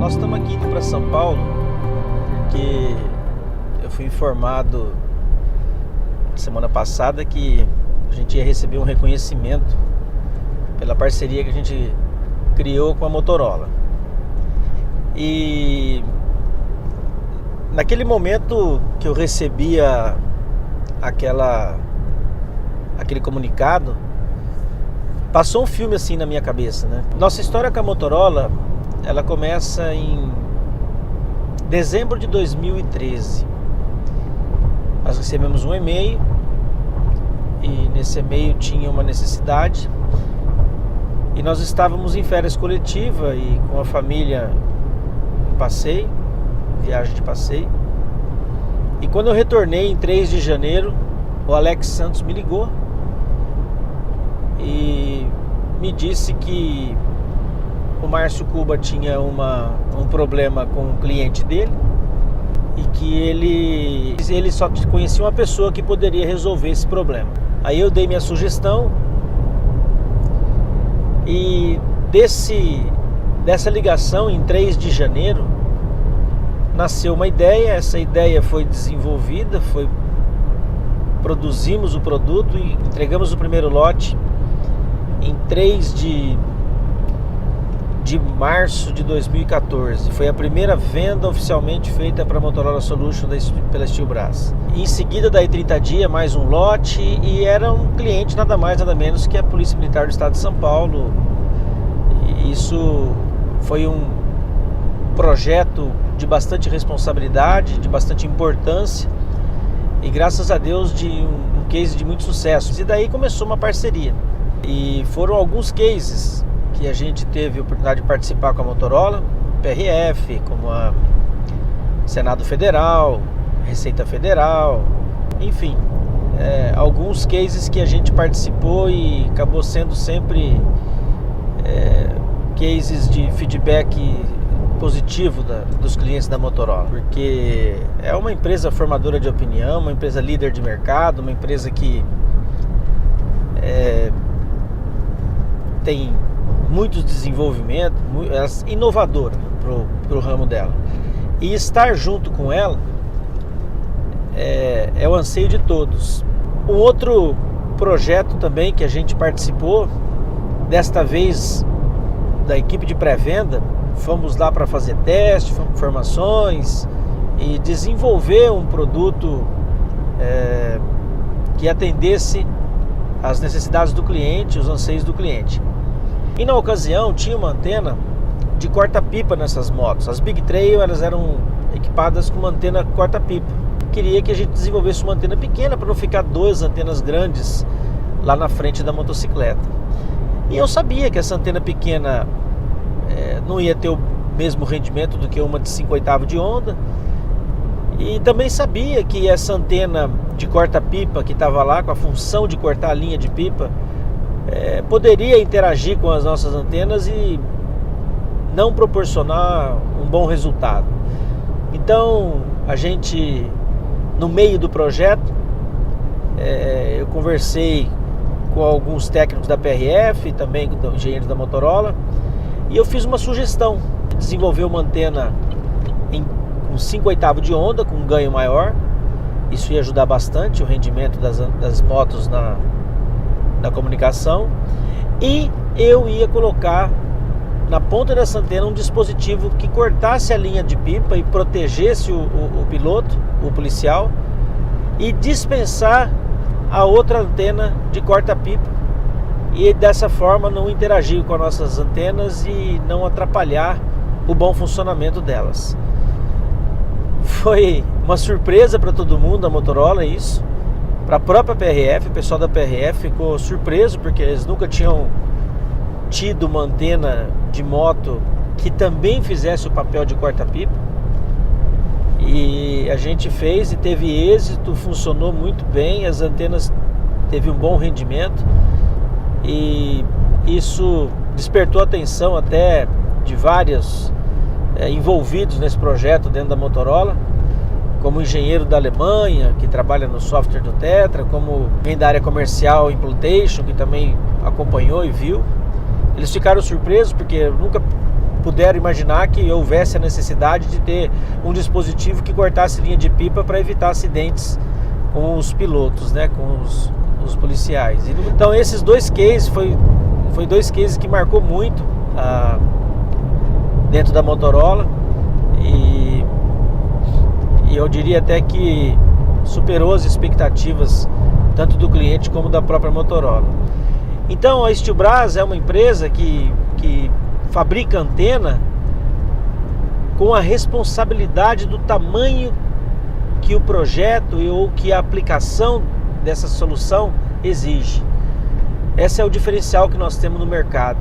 Nós estamos aqui indo para São Paulo porque eu fui informado semana passada que a gente ia receber um reconhecimento pela parceria que a gente criou com a Motorola. E naquele momento que eu recebia aquele comunicado, passou um filme assim na minha cabeça, né? Nossa história com a Motorola, ela começa em dezembro de 2013. Nós recebemos um e-mail e nesse e-mail tinha uma necessidade e nós estávamos em férias coletiva e com a família em passeio, viagem de passeio. E quando eu retornei em 3 de janeiro, o Alex Santos me ligou e me disse que o Márcio Cuba tinha um problema com um cliente dele e que ele só conhecia uma pessoa que poderia resolver esse problema. Aí eu dei minha sugestão e dessa ligação em 3 de janeiro nasceu uma ideia. Essa ideia foi desenvolvida, produzimos o produto e entregamos o primeiro lote em 3 de março de 2014. Foi a primeira venda oficialmente feita para a Motorola Solution pela Steel Brass. Em seguida, daí 30 dias, mais um lote, e era um cliente nada mais nada menos que a Polícia Militar do Estado de São Paulo. E isso foi um projeto de bastante responsabilidade, de bastante importância e, graças a Deus, de um case de muito sucesso. E daí começou uma parceria. E foram alguns cases que a gente teve a oportunidade de participar com a Motorola, PRF, como a Senado Federal, Receita Federal, enfim, alguns cases que a gente participou e acabou sendo sempre cases de feedback positivo dos clientes da Motorola, porque é uma empresa formadora de opinião, uma empresa líder de mercado, uma empresa que tem muito desenvolvimento, inovadora para o ramo dela. E estar junto com ela é o anseio de todos. Um outro projeto também que a gente participou, desta vez da equipe de pré-venda, fomos lá para fazer teste, informações e desenvolver um produto que atendesse às necessidades do cliente, os anseios do cliente. E na ocasião tinha uma antena de corta-pipa nessas motos. As Big Trail, elas eram equipadas com uma antena corta-pipa. Queria que a gente desenvolvesse uma antena pequena para não ficar 2 antenas grandes lá na frente da motocicleta. E eu sabia que essa antena pequena não ia ter o mesmo rendimento do que uma de 5/8 de onda. E também sabia que essa antena de corta-pipa que estava lá, com a função de cortar a linha de pipa, poderia interagir com as nossas antenas e não proporcionar um bom resultado. Então a gente, no meio do projeto, eu conversei com alguns técnicos da PRF, também com engenheiros da Motorola, e eu fiz uma sugestão de desenvolver uma antena com 5/8 de onda, com um ganho maior. Isso ia ajudar bastante o rendimento das motos na comunicação, e eu ia colocar na ponta dessa antena um dispositivo que cortasse a linha de pipa e protegesse o piloto, o policial, e dispensar a outra antena de corta-pipa, e dessa forma não interagir com as nossas antenas e não atrapalhar o bom funcionamento delas. Foi uma surpresa para todo mundo, a Motorola, isso. Para a própria PRF, o pessoal da PRF ficou surpreso, porque eles nunca tinham tido uma antena de moto que também fizesse o papel de corta-pipa. E a gente fez e teve êxito, funcionou muito bem, as antenas teve um bom rendimento, e isso despertou a atenção até de vários envolvidos nesse projeto dentro da Motorola, como engenheiro da Alemanha, que trabalha no software do Tetra, como alguém da área comercial Implantation, que também acompanhou e viu. Eles ficaram surpresos porque nunca puderam imaginar que houvesse a necessidade de ter um dispositivo que cortasse linha de pipa para evitar acidentes com os pilotos, né, com os policiais. Então esses dois cases foi dois cases que marcou muito dentro da Motorola e eu diria até que superou as expectativas tanto do cliente como da própria Motorola. Então a Steelbras é uma empresa que fabrica antena com a responsabilidade do tamanho que o projeto ou que a aplicação dessa solução exige. Esse é o diferencial que nós temos no mercado.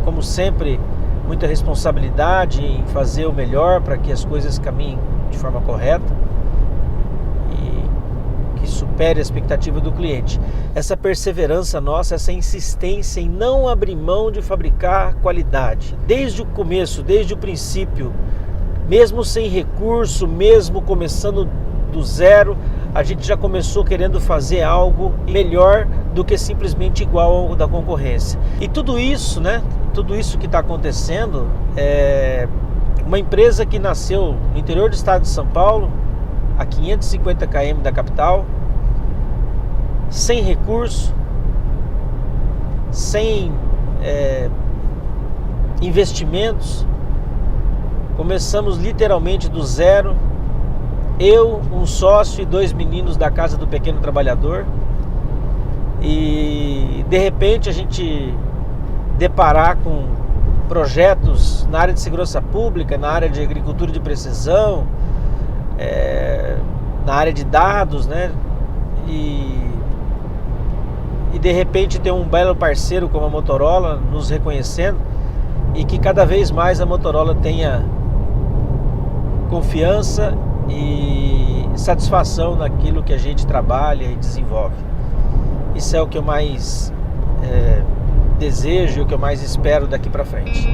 Como sempre, muita responsabilidade em fazer o melhor para que as coisas caminhem de forma correta e que supere a expectativa do cliente. Essa perseverança nossa, essa insistência em não abrir mão de fabricar qualidade. Desde o começo, desde o princípio, mesmo sem recurso, mesmo começando do zero, a gente já começou querendo fazer algo melhor do que simplesmente igual ao da concorrência. E tudo isso, né? Tudo isso que está acontecendo é uma empresa que nasceu no interior do estado de São Paulo, a 550 km da capital, sem recurso, sem investimentos. Começamos literalmente do zero. Eu, um sócio e 2 meninos da Casa do Pequeno Trabalhador. E de repente a gente deparar com projetos na área de segurança pública, na área de agricultura de precisão, na área de dados, né? E de repente ter um belo parceiro como a Motorola nos reconhecendo e que cada vez mais a Motorola tenha confiança e satisfação naquilo que a gente trabalha e desenvolve. Isso é o que eu mais desejo e o que eu mais espero daqui para frente.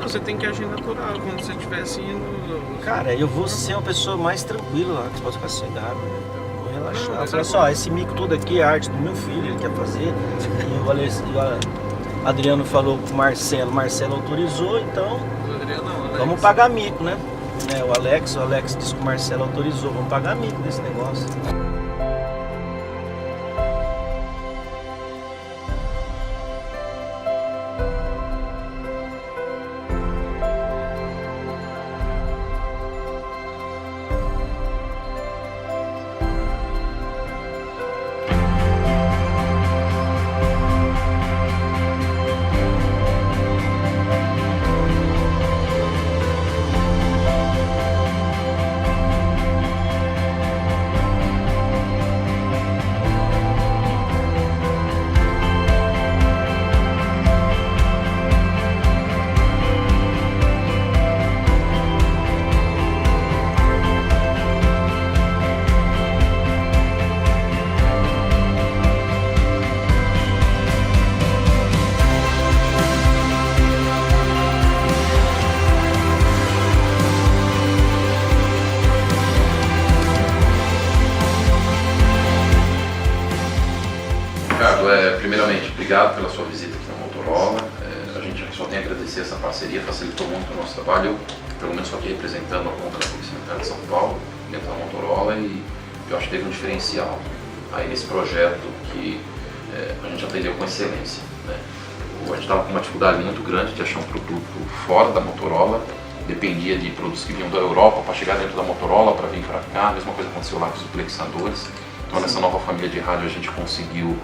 Você tem que agir natural quando você estivesse indo. Cara, eu vou ser uma pessoa mais tranquila lá, que você pode ficar sossegado, né? Vou relaxar. Olha só, esse mico todo aqui é arte do meu filho, ele quer fazer. E o Adriano falou com o Marcelo autorizou, então vamos pagar mico, né? O Alex disse que o Marcelo autorizou, vamos pagar mico desse negócio. só tenho a agradecer essa parceria, facilitou muito o nosso trabalho. Eu, pelo menos, estou aqui representando a conta da Polícia Militar de São Paulo, dentro da Motorola, e eu acho que teve um diferencial aí nesse projeto que a gente atendeu com excelência, né? A gente estava com uma dificuldade muito grande de achar um produto fora da Motorola, dependia de produtos que vinham da Europa para chegar dentro da Motorola, para vir para cá. A mesma coisa aconteceu lá com os duplexadores. Então, nessa nova família de rádio, a gente conseguiu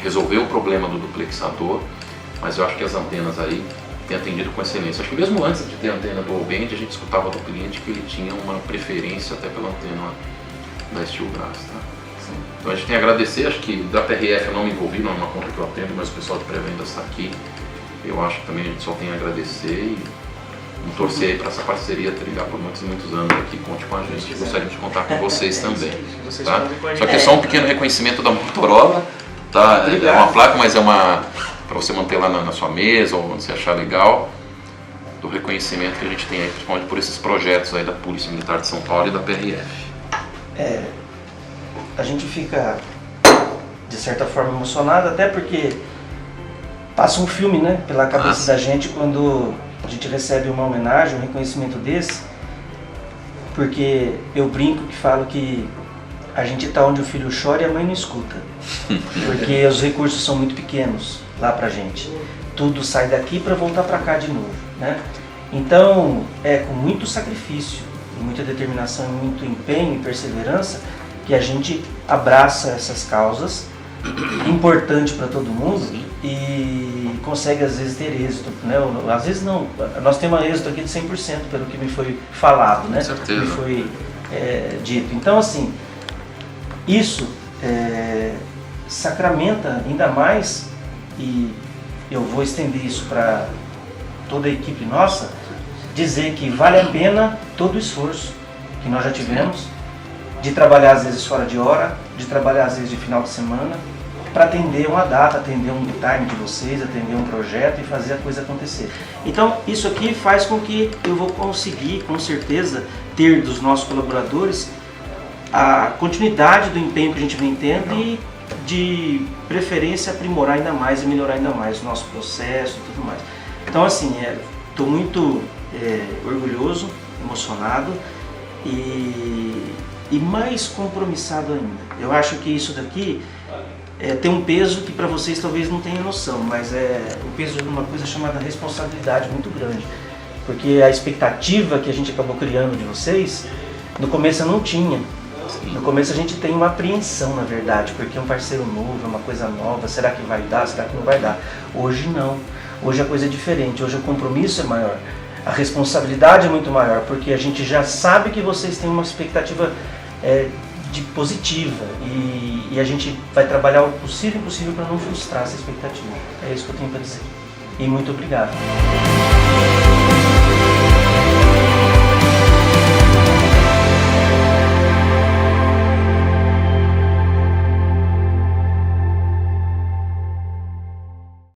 resolver o problema do duplexador, mas eu acho que as antenas aí têm atendido com excelência. Acho que mesmo antes de ter a antena do All-Band, a gente escutava do cliente que ele tinha uma preferência até pela antena da Steelgrass, tá? Então a gente tem a agradecer. Acho que da PRF eu não me envolvi, não é uma conta que eu atendo, mas o pessoal de pré-venda está aqui. Eu acho que também a gente só tem a agradecer e torcer aí para essa parceria trilhar por muitos e muitos anos aqui. Conte com a gente, gostaria de contar com vocês também. Tá? Só que é só um pequeno reconhecimento da Motorola, tá? É uma placa, mas é uma para você manter lá na sua mesa ou onde você achar legal, do reconhecimento que a gente tem aí, principalmente por esses projetos aí da Polícia Militar de São Paulo e da PRF. A gente fica, de certa forma, emocionado, até porque passa um filme, né, pela cabeça da gente quando a gente recebe uma homenagem, um reconhecimento desse, porque eu brinco que falo que a gente está onde o filho chora e a mãe não escuta, porque os recursos são muito pequenos lá pra gente, tudo sai daqui para voltar para cá de novo, né? Então é com muito sacrifício, muita determinação, muito empenho e perseverança que a gente abraça essas causas, importante para todo mundo, e consegue às vezes ter êxito, né? Às vezes não, nós temos um êxito aqui de 100% pelo que me foi falado, né? Com certeza. Me foi dito. Então assim, isso sacramenta ainda mais, e eu vou estender isso para toda a equipe nossa, dizer que vale a pena todo o esforço que nós já tivemos, de trabalhar às vezes fora de hora, de trabalhar às vezes de final de semana, para atender uma data, atender um time de vocês, atender um projeto e fazer a coisa acontecer. Então isso aqui faz com que eu vou conseguir, com certeza, ter dos nossos colaboradores a continuidade do empenho que a gente vem tendo e, de preferência, aprimorar ainda mais e melhorar ainda mais o nosso processo e tudo mais. Então assim, estou muito orgulhoso, emocionado e mais compromissado ainda. Eu acho que isso daqui tem um peso que para vocês talvez não tenham noção, mas o peso de uma coisa chamada responsabilidade muito grande. Porque a expectativa que a gente acabou criando de vocês, no começo eu não tinha. No começo a gente tem uma apreensão, na verdade, porque é um parceiro novo, é uma coisa nova, será que vai dar, será que não vai dar? Hoje não, hoje a coisa é diferente, hoje o compromisso é maior, a responsabilidade é muito maior, porque a gente já sabe que vocês têm uma expectativa positiva e a gente vai trabalhar o possível e impossível para não frustrar essa expectativa. É isso que eu tenho para dizer. E muito obrigado.